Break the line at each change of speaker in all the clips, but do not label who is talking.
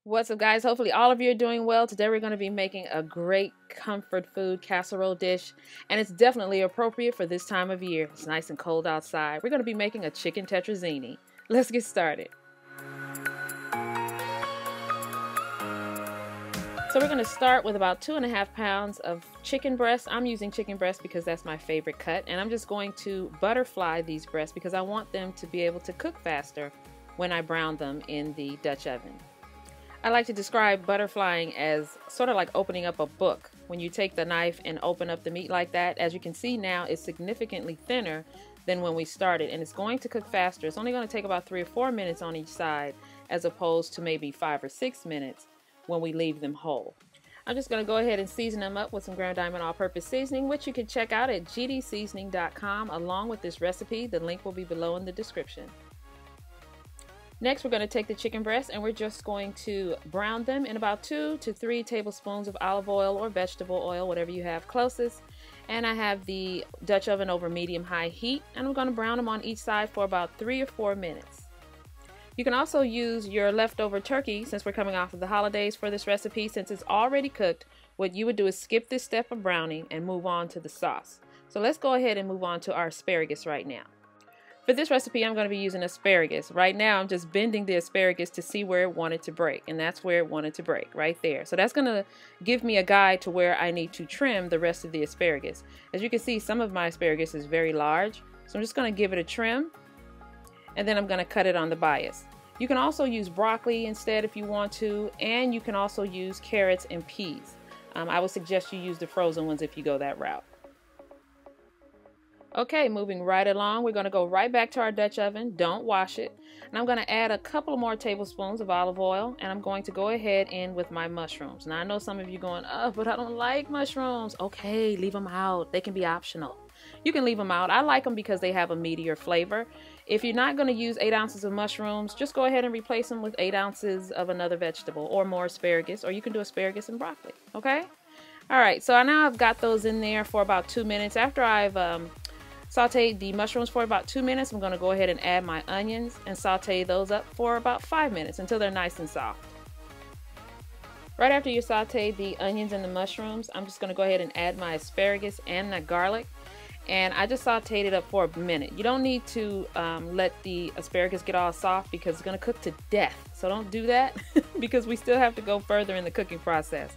What's up, guys? Hopefully all of you are doing well. Today we're going to be making a great comfort food casserole dish, and it's definitely appropriate for this time of year. It's nice and cold outside. We're going to be making a chicken tetrazzini. Let's get started. So we're going to start with about 2.5 pounds of chicken breast. I'm using chicken breast because that's my favorite cut, and I'm just going to butterfly these breasts because I want them to be able to cook faster when I brown them in the Dutch oven. I like to describe butterflying as sort of like opening up a book. When you take the knife and open up the meat like that, as you can see now, it's significantly thinner than when we started, and it's going to cook faster. It's only going to take about 3 or 4 minutes on each side, as opposed to maybe 5 or 6 minutes when we leave them whole. I'm just going to go ahead and season them up with some Ground Diamond all-purpose seasoning, which you can check out at gdseasoning.com along with this recipe. The link will be below in the description. Next, we're going to take the chicken breast and we're just going to brown them in about 2 to 3 tablespoons of olive oil or vegetable oil, whatever you have closest. And I have the Dutch oven over medium-high heat, and I'm going to brown them on each side for about 3 or 4 minutes. You can also use your leftover turkey, since we're coming off of the holidays, for this recipe. Since it's already cooked, what you would do is skip this step of browning and move on to the sauce. So let's go ahead and move on to our asparagus right now. For this recipe, I'm going to be using asparagus. Right now, I'm just bending the asparagus to see where it wanted to break, and that's where it wanted to break, right there. So that's going to give me a guide to where I need to trim the rest of the asparagus. As you can see, some of my asparagus is very large, so I'm just going to give it a trim, and then I'm going to cut it on the bias. You can also use broccoli instead if you want to, and you can also use carrots and peas. I would suggest you use the frozen ones if you go that route. Okay, moving right along, we're going to go right back to our Dutch oven. Don't wash it. And I'm going to add a couple more tablespoons of olive oil, and I'm going to go ahead in with my mushrooms. Now, I know some of you going, oh, but I don't like mushrooms. Okay, leave them out. They can be optional. You can leave them out. I like them because they have a meatier flavor. If you're not going to use 8 ounces of mushrooms, just go ahead and replace them with 8 ounces of another vegetable or more asparagus, or you can do asparagus and broccoli, okay? All right, so now I've got those in there for about 2 minutes. After I've sauteed the mushrooms for about 2 minutes, I'm going to go ahead and add my onions and saute those up for about 5 minutes until they're nice and soft. Right after you saute the onions and the mushrooms, I'm just going to go ahead and add my asparagus and the garlic. And I just sauteed it up for a minute. You don't need to let the asparagus get all soft because it's going to cook to death. So don't do that because we still have to go further in the cooking process.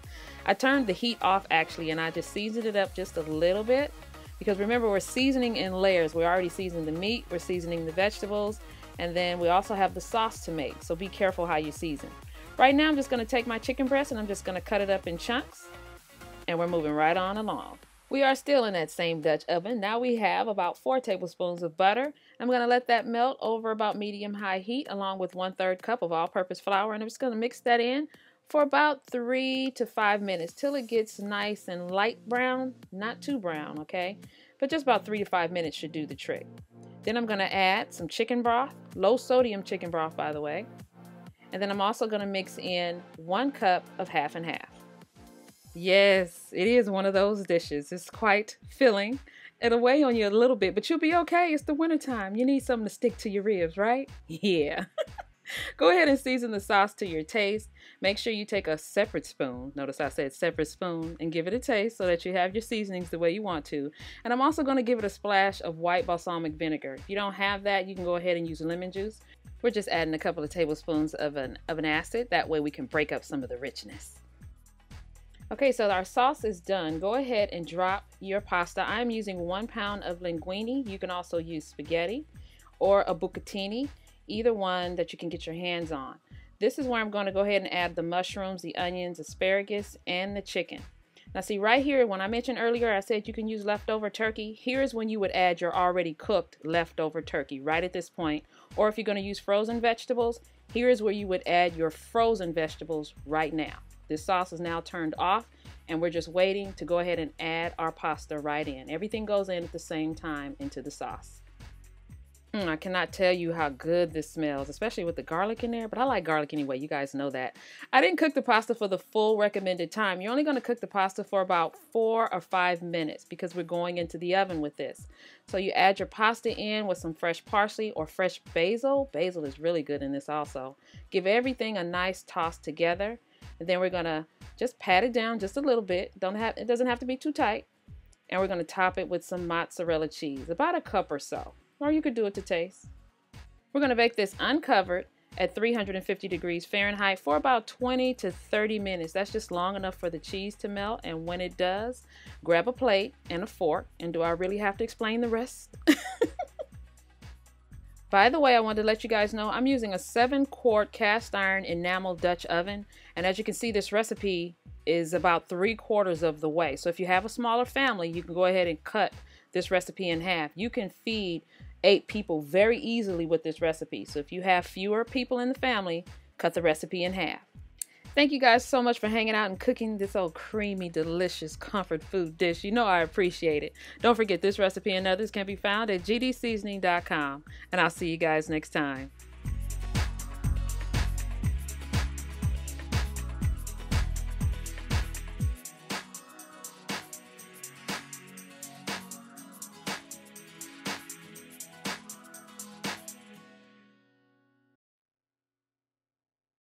I turned the heat off actually, and I just seasoned it up just a little bit. Because remember, we're seasoning in layers. We already seasoned the meat, we're seasoning the vegetables, and then we also have the sauce to make. So be careful how you season. Right now, I'm just going to take my chicken breast and I'm just going to cut it up in chunks. And we're moving right on along. We are still in that same Dutch oven. Now we have about 4 tablespoons of butter. I'm going to let that melt over about medium-high heat along with 1/3 cup of all-purpose flour. And I'm just going to mix that in for about 3 to 5 minutes till it gets nice and light brown, not too brown, okay? But just about 3 to 5 minutes should do the trick. Then I'm going to add some chicken broth, low sodium chicken broth, by the way. And then I'm also going to mix in 1 cup of half and half. Yes, it is one of those dishes. It's quite filling. It'll weigh on you a little bit, but you'll be okay. It's the wintertime. You need something to stick to your ribs, right? Yeah. Go ahead and season the sauce to your taste. Make sure you take a separate spoon. Notice I said separate spoon, and give it a taste so that you have your seasonings the way you want to. And I'm also going to give it a splash of white balsamic vinegar. If you don't have that, you can go ahead and use lemon juice. We're just adding a couple of tablespoons of an acid. That way we can break up some of the richness. Okay, so our sauce is done. Go ahead and drop your pasta. I'm using 1 pound of linguine. You can also use spaghetti or a bucatini. Either one that you can get your hands on. This is where I'm going to go ahead and add the mushrooms, the onions, asparagus, and the chicken. Now see right here, when I mentioned earlier, I said you can use leftover turkey. Here's when you would add your already cooked leftover turkey, right at this point. Or if you're going to use frozen vegetables, here's where you would add your frozen vegetables right now. This sauce is now turned off, and we're just waiting to go ahead and add our pasta right in. Everything goes in at the same time into the sauce. I cannot tell you how good this smells, especially with the garlic in there, but I like garlic anyway. You guys know that. I didn't cook the pasta for the full recommended time. You're only going to cook the pasta for about 4 or 5 minutes because we're going into the oven with this. So you add your pasta in with some fresh parsley or fresh basil. Basil is really good in this also. Give everything a nice toss together, and then we're going to just pat it down just a little bit. It doesn't have to be too tight. And we're going to top it with some mozzarella cheese, about a cup or so. Or you could do it to taste. We're going to bake this uncovered at 350 degrees Fahrenheit for about 20 to 30 minutes. That's just long enough for the cheese to melt. And when it does, grab a plate and a fork. And do I really have to explain the rest? By the way, I wanted to let you guys know I'm using a 7-quart cast iron enamel Dutch oven. And as you can see, this recipe is about 3/4 of the way. So if you have a smaller family, you can go ahead and cut this recipe in half. You can feed 8 people very easily with this recipe. So if you have fewer people in the family, cut the recipe in half. Thank you guys so much for hanging out and cooking this old creamy, delicious comfort food dish. You know I appreciate it. Don't forget, this recipe and others can be found at gdseasoning.com. And I'll see you guys next time.